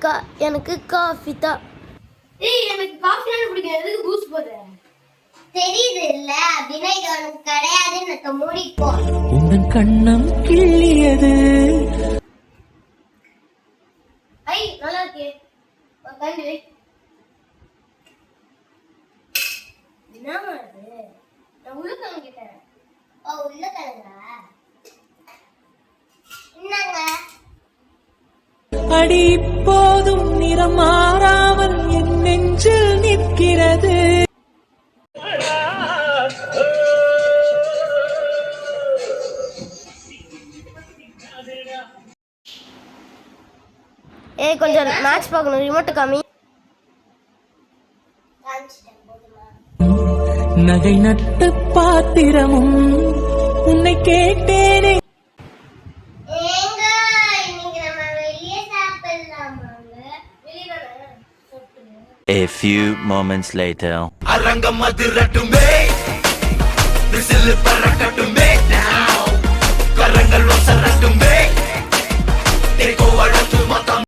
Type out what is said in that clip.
அக்கா எனக்கு காஃபி தான். ஏய் எனக்கு காஃபிலாம் பிடிக்கும். எதுக்கு பூஸ்ட் போடுற? தெரியுது இல்ல விநாயகனுக்கு கிடையாதுன்னு மூடிப்போ. உன் கண்ணம் கிள்ளியது. ஐ நல்லா இருக்கே. கண்டு என்னமா இது? நான் உள்ள கிட்டேன். ஓ உள்ள கலங்கா. என்னங்க? அடி இப்போதும் நிறம் மாறாமல் என் நெஞ்சில் நிற்கிறது. ஏய் கொஞ்சம் மேட்ச் பார்க்கணும். ரிமோட் காமி. நகை நட்டு பாத்திரமும் உன்னை கேட்டேனே. ஏங்க இன்னைக்கு நம்ம வெளிய சாப்பிடலாமாங்க? வெளியதானே? A few moments later. அரங்கம் அதிரட்டுமே, விசில் பறக்கட்டுமே.